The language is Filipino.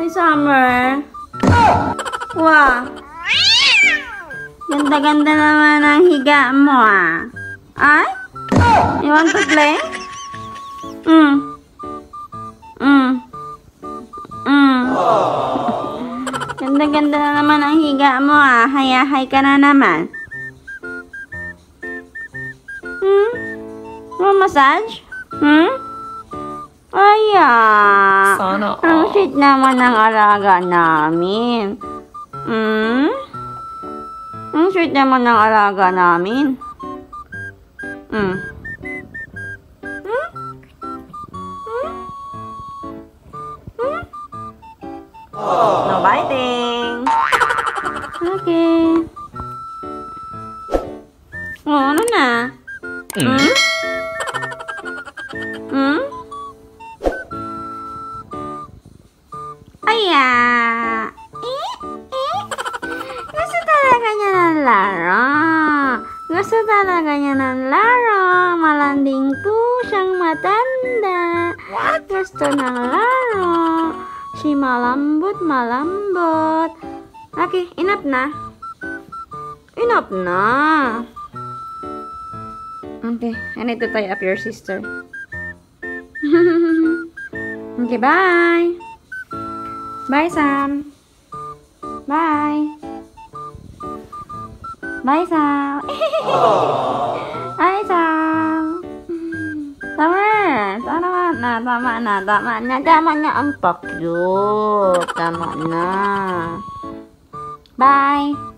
Hi, Summer. Wow. Ganda-ganda naman ang higa mo, ah. Ay? You want to play? Ganda-ganda na naman ang higa mo, ah. Hayahay ka na naman. Massage? Aya. Sana Ang sweet naman ng alaga namin. Ang sweet naman ng alaga namin. No biting. Okay. Oh, ano na? Aya. Gusto talaga niya ng laro. Gusto talaga niya ng laro. Malanding po siyang matanda. Gusto ng laro. Si malambot. Okay, enough na. Enough na. Okay, I need to tie up your sister. Okay, bye. Bye, Sam. Bye. Bye, Sam. Hi, Sam. Tama na ang pa-cute. Tama na. Bye.